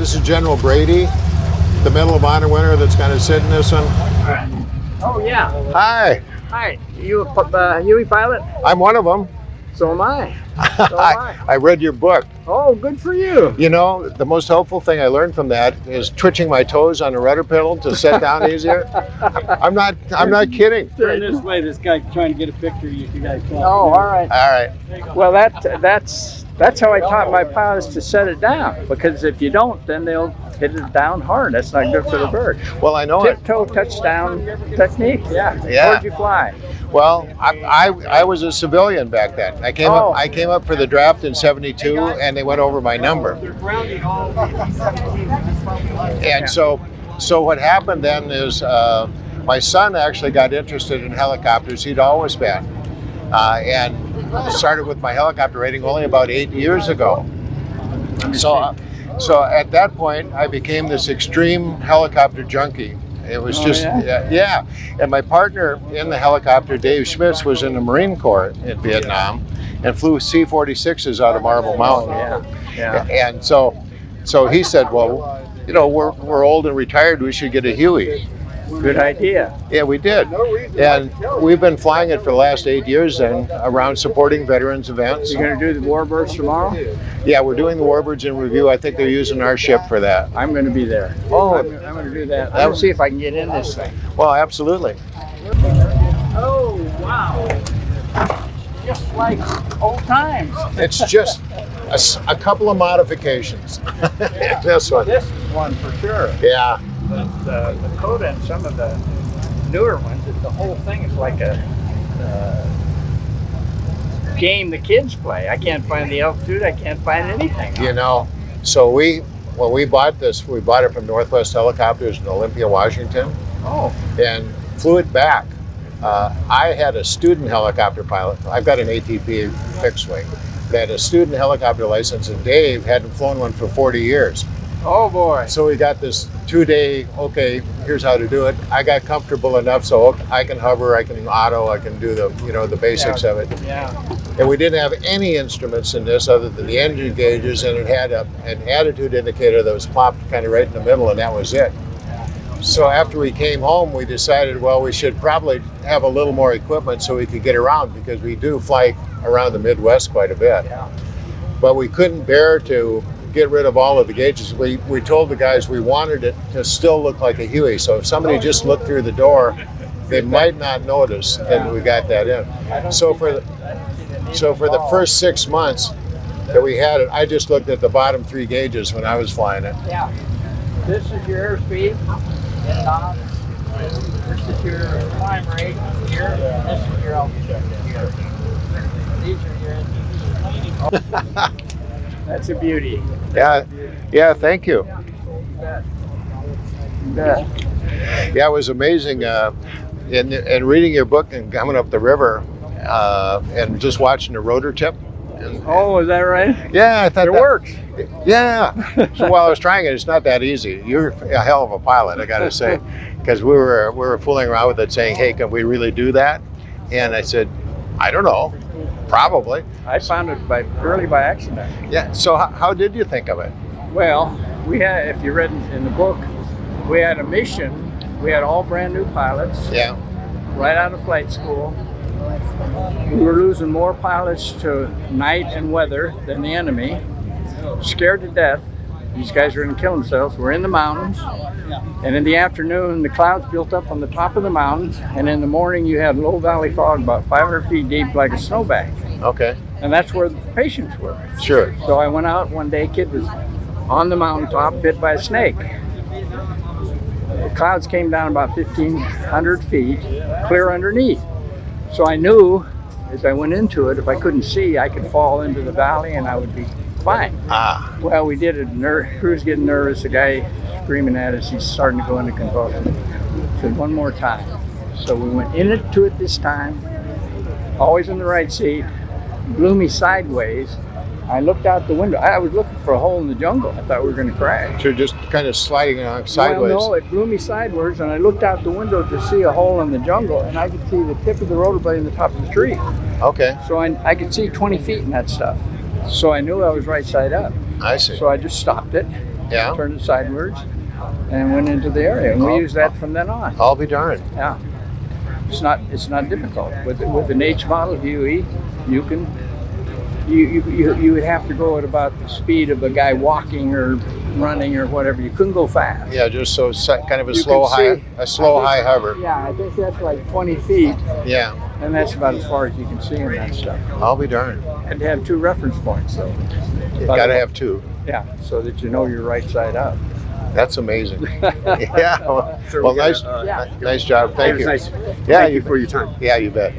This is General Brady, the Medal of Honor winner that's going to sit in this one. Oh, yeah. Hi. Hi. You a Huey pilot? I'm one of them. So am I. So am I. I read your book. Oh, good for you. You know, the most helpful thing I learned from that is twitching my toes on the rudder pedal to set down easier. I'm not kidding. Turn this way. This guy's trying to get a picture of you guys. Oh, all right. All right. Well, that's how I taught my pilots to set it down, because if you don't, then they'll hit it down hard. That's not good for the bird. Well, I know it. Tiptoe touchdown technique. Yeah. Yeah. Where'd you fly? Well, I was a civilian back then. I came up for the draft in '72, and they went over my number. And so what happened then is my son actually got interested in helicopters. He'd always been, and started with my helicopter rating only about 8 years ago. So at that point, I became this extreme helicopter junkie. It was yeah. And my partner in the helicopter, Dave Schmitz, was in the Marine Corps in Vietnam and flew C-46s out of Marble Mountain. Yeah. And so he said, well, you know, we're old and retired, we should get a Huey. Good idea. Yeah, we did. And we've been flying it for the last 8 years then, around supporting veterans events. You're going to do the Warbirds tomorrow? Yeah, we're doing the Warbirds in review. I think they're using our ship for that. I'm going to be there. Oh, I'm going to do that. I'm going to see if I can get in this thing. Well, absolutely. Oh, wow. Just like old times. It's just a couple of modifications. This one. This is one for sure. Yeah. But the Coda and some of the newer ones, the whole thing is like a game the kids play. I can't find the altitude. I can't find anything. You know, so when we bought this, we bought it from Northwest Helicopters in Olympia, Washington. Oh. And flew it back. I had a student helicopter pilot. I've got an ATP fixed wing. But I had a student helicopter license, and Dave hadn't flown one for 40 years. Oh boy. So we got this 2-day, okay, here's how to do it. I got comfortable enough so I can hover, I can auto, I can do the basics of it. Yeah. And we didn't have any instruments in this other than the engine gauges, and it had an attitude indicator that was plopped kind of right in the middle, and that was it. So after we came home, we decided, well, we should probably have a little more equipment so we could get around, because we do fly around the Midwest quite a bit. Yeah. But we couldn't bear to get rid of all of the gauges. We told the guys we wanted it to still look like a Huey. So if somebody just looked through the door, they might not notice that we got that in. So for the first 6 months that we had it, I just looked at the bottom 3 gauges when I was flying it. Yeah. This is your airspeed. This is your climb rate here. This is your altitude here. These are your That's a beauty. Yeah, thank you. You bet. Yeah, it was amazing. In reading your book and coming up the river and just watching the rotor tip. Oh, is that right? Yeah, I thought it works. Yeah. So while I was trying it, it's not that easy. You're a hell of a pilot, I got to say, because we were fooling around with it, saying, "Hey, can we really do that?" And I said, "I don't know, probably." I found it purely by accident. Yeah. So how did you think of it? Well, we had, if you read in the book, we had a mission. We had all brand new pilots. Yeah. Right out of flight school. We were losing more pilots to night and weather than the enemy. Scared to death. These guys were going to kill themselves. We're in the mountains. And in the afternoon, the clouds built up on the top of the mountains. And in the morning, you had low valley fog about 500 feet deep, like a snowbank. Okay. And that's where the patients were. Sure. So I went out one day, kid was on the mountaintop, bit by a snake. The clouds came down about 1,500 feet, clear underneath. So I knew as I went into it, if I couldn't see, I could fall into the valley and I would be fine. Well, we did it. Crew's getting nervous. The guy screaming at us, he's starting to go into convulsion. Said, one more time. So we went into it this time, always in the right seat, blew me sideways. I looked out the window. I was looking for a hole in the jungle. I thought we were going to crash. So you're just kind of sliding along sideways. Well, no, it blew me sideways, and I looked out the window to see a hole in the jungle, and I could see the tip of the rotor blade in the top of the tree. Okay. So I could see 20 feet in that stuff. So I knew I was right side up. I see. So I just stopped it, Yeah. turned it sideways, and went into the area. And we used that from then on. I'll be darned. Yeah. It's not difficult. With an H model Huey, you can you would have to go at about the speed of a guy walking or running or whatever. You couldn't go fast. Yeah, just so kind of a You slow can high, see- high hover. Yeah, I think that's like 20 feet, Yeah, and that's about as far as you can see in that stuff. I'll be darned. And to have 2 reference points, though. Got to have 2. Yeah, so that you know you're right side up. That's amazing. Yeah. So Well, we nice, gotta, Yeah. nice job. Thank you. Nice. Yeah, Thank you for your time. Yeah, you bet.